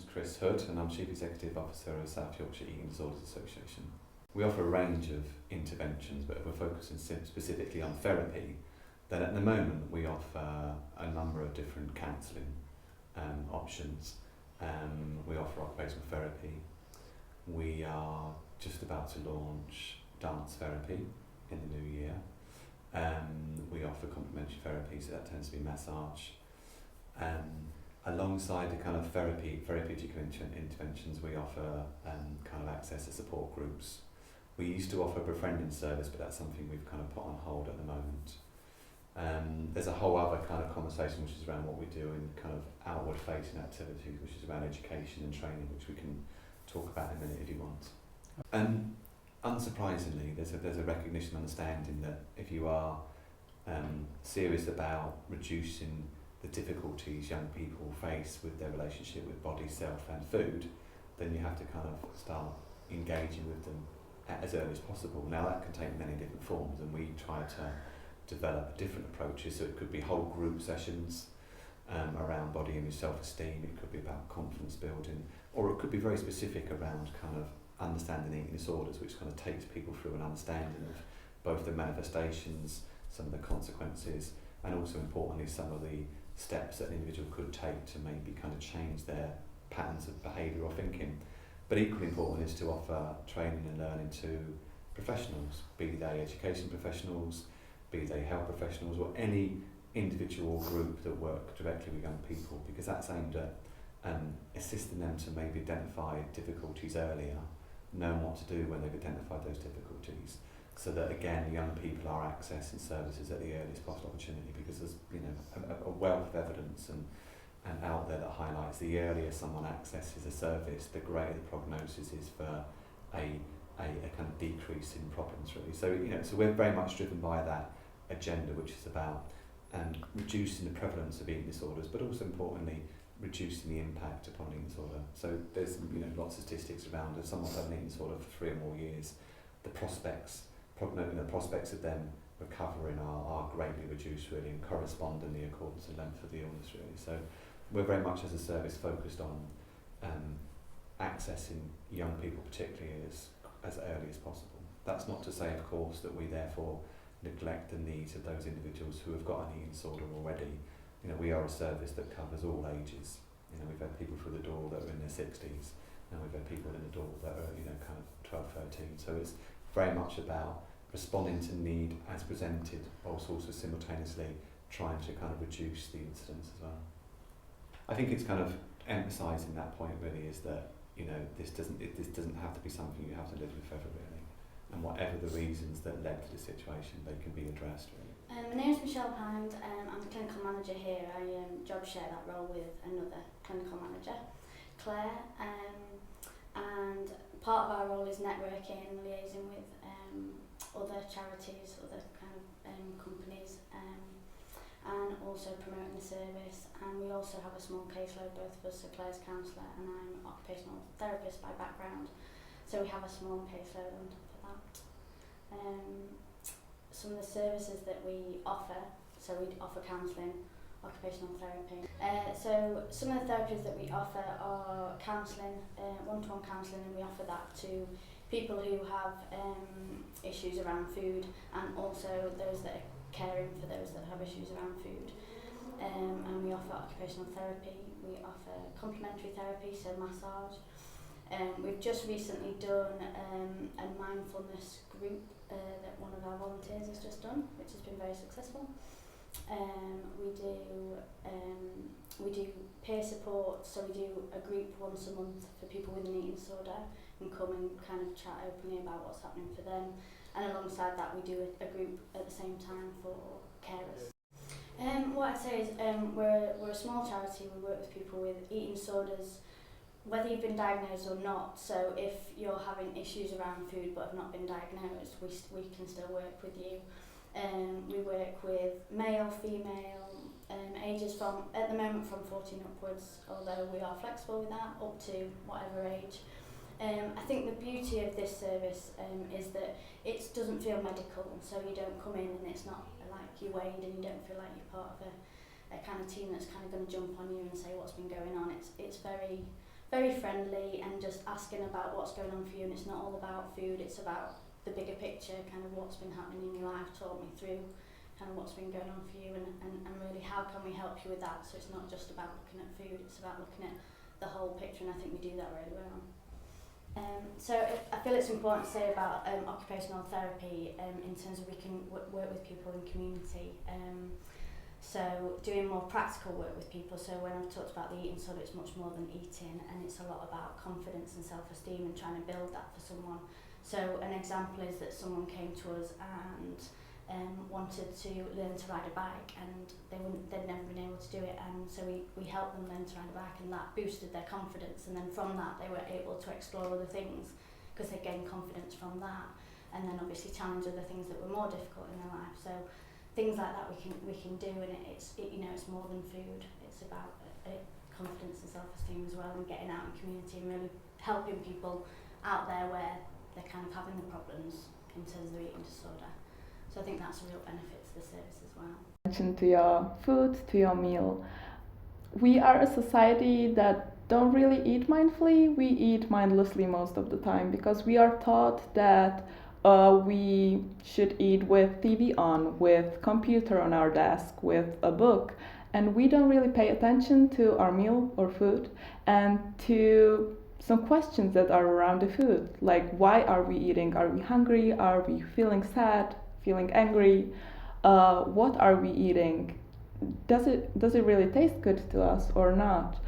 name's Chris Hood and I'm Chief Executive Officer of South Yorkshire Eating Disorders Association. We offer a range of interventions, but if we're focusing specifically on therapy, then at the moment we offer a number of different counselling options. We offer occupational therapy. We are just about to launch dance therapy in the new year. We offer complementary therapy, so that tends to be massage. Alongside the kind of therapeutic interventions, we offer kind of access to support groups. We used to offer a befriending service, but that's something we've kind of put on hold at the moment. There's a whole other kind of conversation which is around what we do in kind of outward facing activities, which is around education and training, which we can talk about in a minute if you want. Unsurprisingly, there's a recognition, understanding that if you are serious about reducing the difficulties young people face with their relationship with body, self and food, then you have to kind of start engaging with them as early as possible. Now that can take many different forms, and we try to develop different approaches, so it could be whole group sessions around body image, self-esteem, it could be about confidence building, or it could be very specific around kind of understanding eating disorders, which kind of takes people through an understanding of both the manifestations, some of the consequences, and also importantly some of the steps that an individual could take to maybe kind of change their patterns of behaviour or thinking. But equally important is to offer training and learning to professionals, be they education professionals, be they health professionals, or any individual group that work directly with young people, because that's aimed at assisting them to maybe identify difficulties earlier, knowing what to do when they've identified those difficulties, so that again young people are accessing services at the earliest possible opportunity, because there's a wealth of evidence and out there that highlights the earlier someone accesses a service, the greater the prognosis is for a kind of decrease in problems really. So we're very much driven by that agenda, which is about reducing the prevalence of eating disorders, but also importantly reducing the impact upon eating disorder. So there's lots of statistics around if someone's had an eating disorder for 3 or more years, the prospects of them recovering are greatly reduced really, and correspondingly according to the length of the illness really. So we're very much as a service focused on accessing young people particularly as early as possible. That's not to say of course that we therefore neglect the needs of those individuals who have got an eating disorder already. We are a service that covers all ages. We've had people through the door that are in their 60s, and we've had people in the door that are kind of 12, 13. So it's very much about responding to need as presented, whilst also simultaneously trying to kind of reduce the incidence as well. I think it's kind of emphasising that point really, is that this doesn't have to be something you have to live with forever really, and whatever the reasons that led to the situation, they can be addressed really. My name is Michelle Hind. I'm the clinical manager here. I job share that role with another clinical manager, Claire, and part of our role is networking, liaising with other charities, other kind of companies, and also promoting the service. And we also have a small caseload, both of us. So Claire's counsellor and I'm occupational therapist by background, so we have a small caseload on top of that. Some of the services that we offer, so we offer counselling, occupational therapy. So some of the therapies that we offer are counselling, one-to-one counselling, and we offer that to people who have issues around food, and also those that are caring for those that have issues around food. And we offer occupational therapy, we offer complementary therapy, so massage. We've just recently done a mindfulness group that one of our volunteers has just done, which has been very successful. We do peer support, so we do a group once a month for people with an eating disorder, and come and kind of chat openly about what's happening for them. And alongside that, we do a group at the same time for carers. What I'd say is we're a small charity. We work with people with eating disorders, whether you've been diagnosed or not. So if you're having issues around food but have not been diagnosed, we can still work with you. We work with male, female, ages from, at the moment, from 14 upwards, although we are flexible with that, up to whatever age. I think the beauty of this service is that it doesn't feel medical, so you don't come in and it's not like you're weighed, and you don't feel like you're part of a kind of team that's kind of going to jump on you and say what's been going on. It's very very friendly and just asking about what's going on for you, and it's not all about food, it's about the bigger picture, kind of what's been happening in your life, talk me through kind of what's been going on for you, and really how can we help you with that. So it's not just about looking at food, it's about looking at the whole picture, and I think we do that really well. So I feel it's important to say about occupational therapy in terms of we can work with people in community. So doing more practical work with people. So when I've talked about the eating disorder, it's much more than eating, and it's a lot about confidence and self-esteem and trying to build that for someone. So an example is that someone came to us and wanted to learn to ride a bike, and they'd never been able to do it, and so we helped them learn to ride a bike, and that boosted their confidence, and then from that they were able to explore other things because they gained confidence from that, and then obviously challenge other things that were more difficult in their life. So things like that we can do, and it's more than food, it's about confidence and self-esteem as well, and getting out in community and really helping people out there where they're kind of having the problems in terms of eating disorder. So I think that's a real benefit to the service as well. Attention to your food, to your meal. We are a society that don't really eat mindfully. We eat mindlessly most of the time because we are taught that we should eat with TV on, with computer on our desk, with a book, and we don't really pay attention to our meal or food and to some questions that are around the food, like why are we eating? Are we hungry? Are we feeling sad? Feeling angry? What are we eating? Does it really taste good to us or not?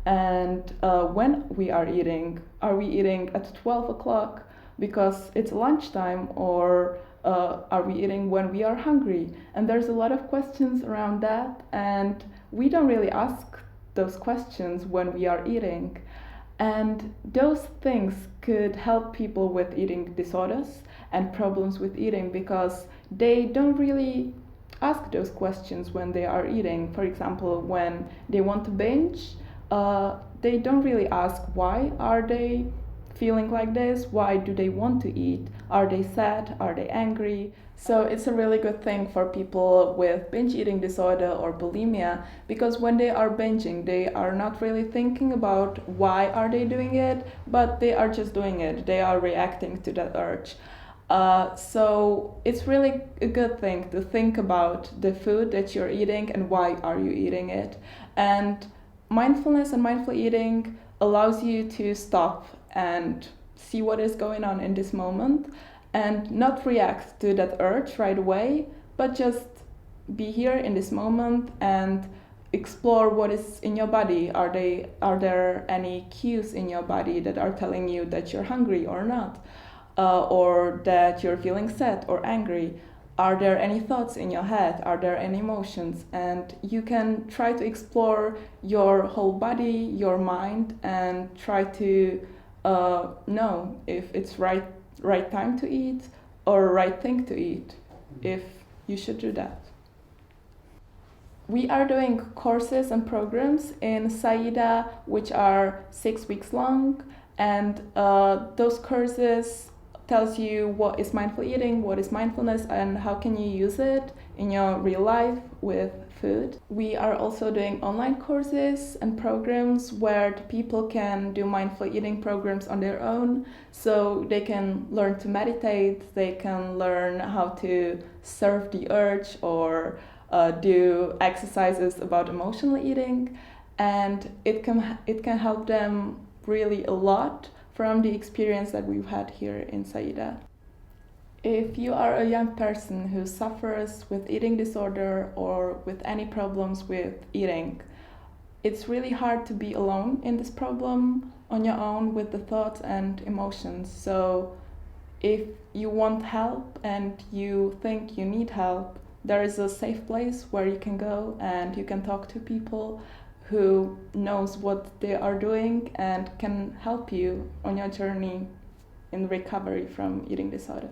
And when we are eating at 12 o'clock because it's lunchtime, or are we eating when we are hungry? And there's a lot of questions around that, and we don't really ask those questions when we are eating. And those things could help people with eating disorders and problems with eating because they don't really ask those questions when they are eating. For example, when they want to binge, they don't really ask why are they feeling like this, why do they want to eat, are they sad, are they angry. So it's a really good thing for people with binge eating disorder or bulimia, because when they are binging, they are not really thinking about why are they doing it, but they are just doing it. They are reacting to that urge. So it's really a good thing to think about the food that you're eating and why are you eating it. And mindfulness and mindful eating allows you to stop and see what is going on in this moment and not react to that urge right away, but just be here in this moment and explore what is in your body. Are there any cues in your body that are telling you that you're hungry or not, or that you're feeling sad or angry? Are there any thoughts in your head? Are there any emotions? And you can try to explore your whole body, your mind, and try to know if it's right time to eat or right thing to eat, if you should do that. We are doing courses and programs in SYEDA which are 6 weeks long, and those courses tells you what is mindful eating, what is mindfulness, and how can you use it in your real life with food. We are also doing online courses and programs where the people can do mindful eating programs on their own, so they can learn to meditate, they can learn how to serve the urge or do exercises about emotional eating, and it can help them really a lot from the experience that we've had here in SYEDA. If you are a young person who suffers with eating disorder or with any problems with eating, it's really hard to be alone in this problem on your own with the thoughts and emotions. So if you want help and you think you need help, there is a safe place where you can go and you can talk to people who knows what they are doing and can help you on your journey in recovery from eating disorder.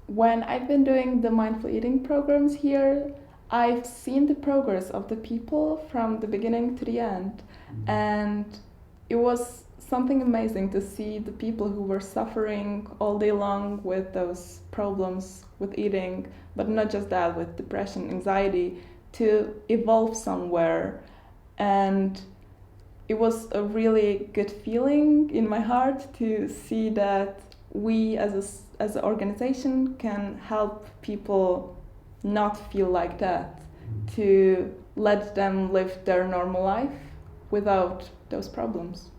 When I've been doing the mindful eating programs here, I've seen the progress of the people from the beginning to the end, and it was something amazing to see the people who were suffering all day long with those problems with eating, but not just that, with depression, anxiety, to evolve somewhere. And it was a really good feeling in my heart to see that we as an organization can help people not feel like that, to let them live their normal life without those problems.